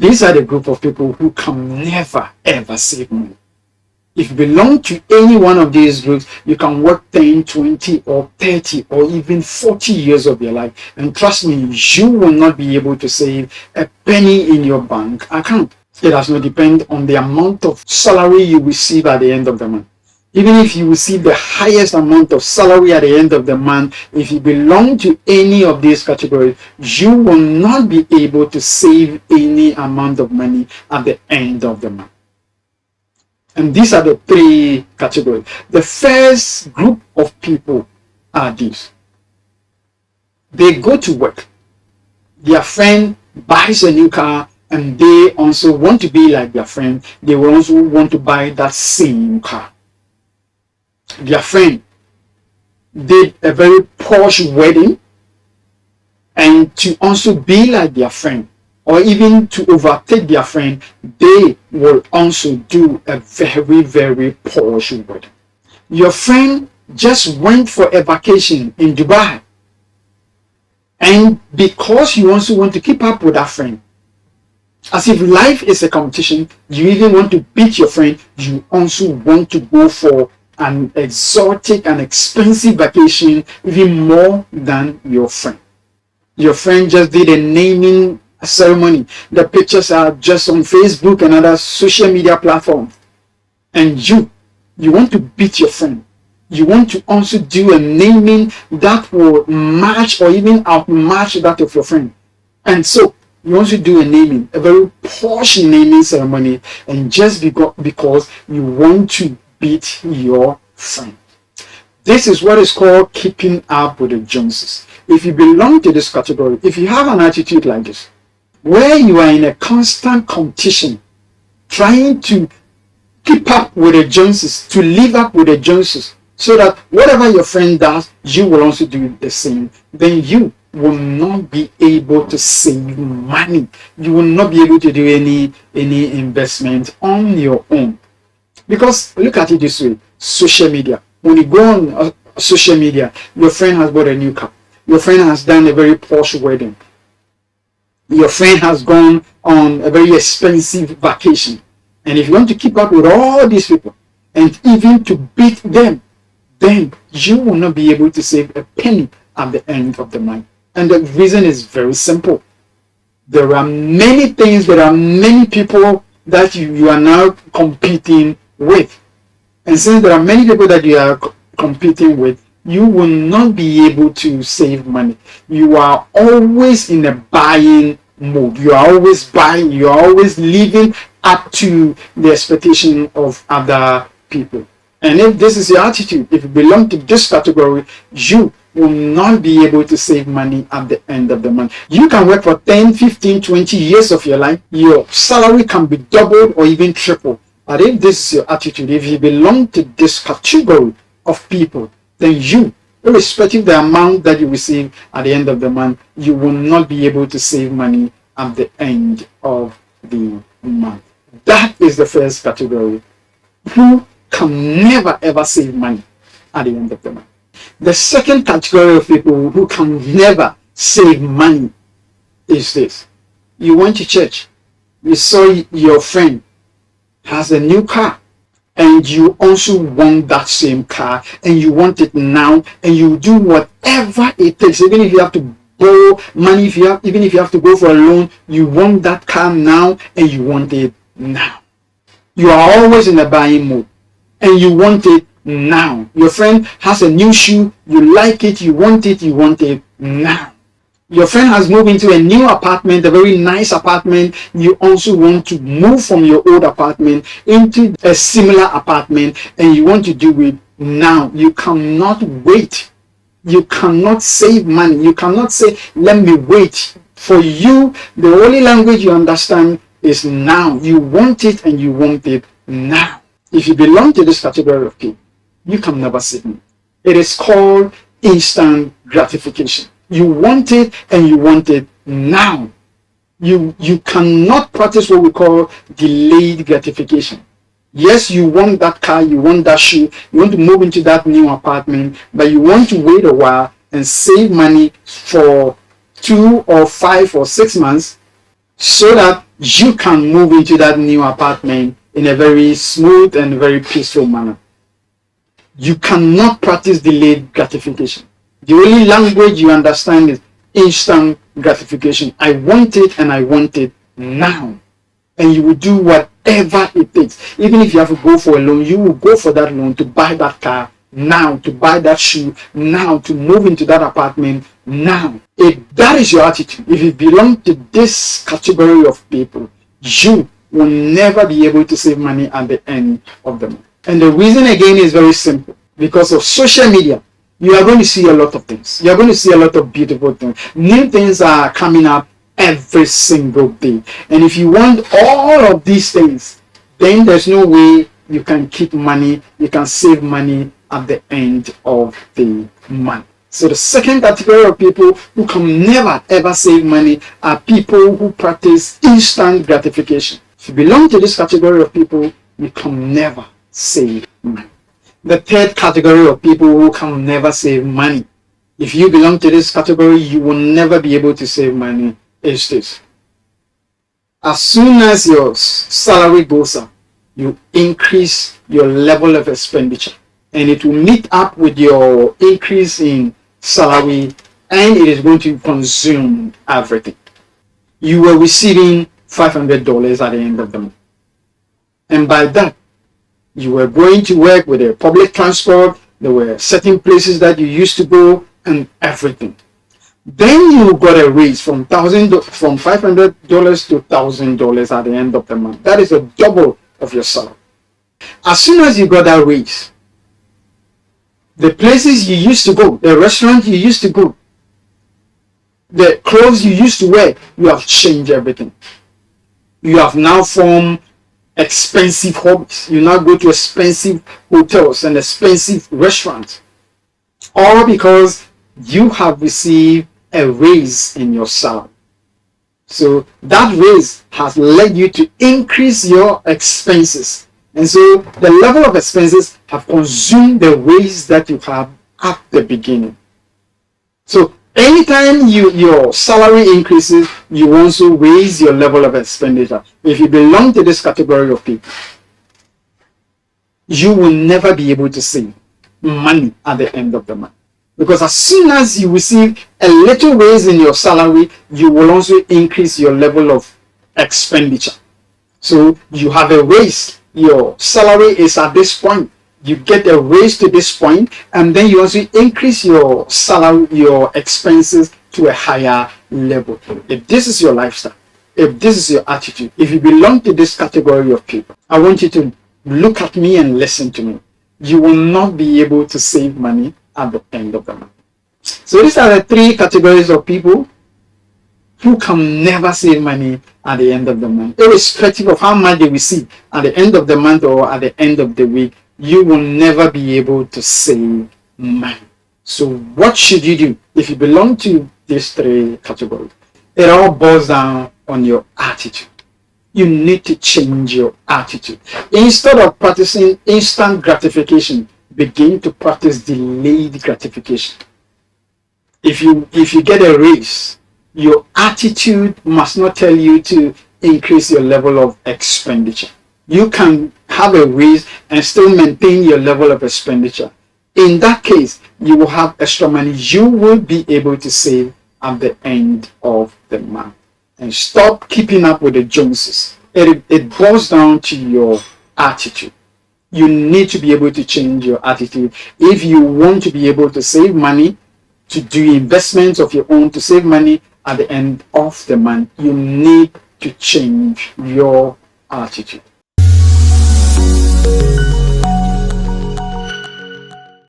These are the group of people who can never ever save money. If you belong to any one of these groups, you can work 10, 20, or 30, or even 40 years of your life. And trust me, you will not be able to save a penny in your bank account. It does not depend on the amount of salary you receive at the end of the month. Even if you receive the highest amount of salary at the end of the month, if you belong to any of these categories, you will not be able to save any amount of money at the end of the month. And these are the three categories. The first group of people are these. They go to work. Their friend buys a new car, and they also want to be like their friend. They will also want to buy that same car. Their friend did a very posh wedding, and to also be like their friend, or even to overtake their friend, they will also do a very, very posh wedding. Your friend just went for a vacation in Dubai, and because you also want to keep up with that friend, as if life is a competition, you even want to beat your friend, you also want to go for an exotic and expensive vacation even more than your friend. Your friend just did a naming ceremony. The pictures are just on Facebook and other social media platforms. And you want to beat your friend. You want to also do a naming that will match or even outmatch that of your friend. And so you want to do a naming, a very posh naming ceremony, and just because you want to beat your friend. This is what is called keeping up with the Joneses. If you belong to this category, if you have an attitude like this, where you are in a constant competition, trying to keep up with the Joneses, to live up with the Joneses, so that whatever your friend does, you will also do the same, then you will not be able to save money. You will not be able to do any investment on your own. Because look at it this way, social media. When you go on social media, your friend has bought a new car. Your friend has done a very posh wedding. Your friend has gone on a very expensive vacation. And if you want to keep up with all these people and even to beat them, then you will not be able to save a penny at the end of the month. And the reason is very simple. There are many things, there are many people that you are now competing with. And since there are many people that you are competing with, you will not be able to save money. You are always in a buying mode. You are always buying. You are always living up to the expectation of other people. And if this is your attitude, if you belong to this category, you will not be able to save money at the end of the month. You can work for 10, 15, 20 years of your life. Your salary can be doubled or even tripled. But if this is your attitude, if you belong to this category of people, then you, irrespective of the amount that you receive at the end of the month, you will not be able to save money at the end of the month. That is the first category, who can never ever save money at the end of the month. The second category of people who can never save money is this. You went to church, you saw your friend has a new car, and you also want that same car, and you want it now, and you do whatever it takes, even if you have to borrow money, even if you have to go for a loan, you want that car now, and you want it now. You are always in a buying mode, and you want it now. Your friend has a new shoe, you like it, you want it now. Your friend has moved into a new apartment, a very nice apartment. You also want to move from your old apartment into a similar apartment, and you want to do it now. You cannot wait. You cannot save money. You cannot say, let me wait. For you, the only language you understand is now. You want it, and you want it now. If you belong to this category of people, you can never save money. It is called instant gratification. You want it, and you want it now. You cannot practice what we call delayed gratification. Yes, you want that car, you want that shoe, you want to move into that new apartment, but you want to wait a while and save money for 2 or 5 or 6 months, so that you can move into that new apartment in a very smooth and very peaceful manner. You cannot practice delayed gratification. The only language you understand is instant gratification. I want it and I want it now. And you will do whatever it takes. Even if you have to go for a loan, you will go for that loan to buy that car now, to buy that shoe now, to move into that apartment now. If that is your attitude, if you belong to this category of people, you will never be able to save money at the end of the month. And the reason again is very simple. Because of social media, you are going to see a lot of things. You are going to see a lot of beautiful things. New things are coming up every single day. And if you want all of these things, then there's no way you can keep money, you can save money at the end of the month. So the second category of people who can never ever save money are people who practice instant gratification. If you belong to this category of people, you can never save money. The third category of people who can never save money, if you belong to this category, you will never be able to save money, is this. As soon as your salary goes up, you increase your level of expenditure, and it will meet up with your increase in salary, and it is going to consume everything. You were receiving $500 at the end of the month, and by that, you were going to work with a public transport, there were certain places that you used to go, and everything. Then you got a raise from $500 to $1,000 at the end of the month. That is a double of your salary. As soon as you got that raise, the places you used to go, the restaurant you used to go, the clothes you used to wear, you have changed everything. You have now formed expensive hobbies. You now go to expensive hotels and expensive restaurants, all because you have received a raise in your salary. So that raise has led you to increase your expenses, and so the level of expenses have consumed the raise that you have at the beginning. So anytime your salary increases, you also raise your level of expenditure. If you belong to this category of people, you will never be able to save money at the end of the month. Because as soon as you receive a little raise in your salary, you will also increase your level of expenditure. So you have a raise, your salary is at this point, you get a raise to this point, and then you also increase your salary, your expenses to a higher level. If this is your lifestyle, if this is your attitude, if you belong to this category of people, I want you to look at me and listen to me. You will not be able to save money at the end of the month. So these are the three categories of people who can never save money at the end of the month. Irrespective of how much they receive at the end of the month or at the end of the week, you will never be able to save money. So what should you do if you belong to these three categories? It all boils down on your attitude. You need to change your attitude. Instead of practicing instant gratification, begin to practice delayed gratification. If you get a raise, your attitude must not tell you to increase your level of expenditure. You can have a raise and still maintain your level of expenditure. In that case, you will have extra money you will be able to save at the end of the month. And stop keeping up with the Joneses. It boils down to your attitude. You need to be able to change your attitude. If you want to be able to save money, to do investments of your own, to save money at the end of the month, you need to change your attitude.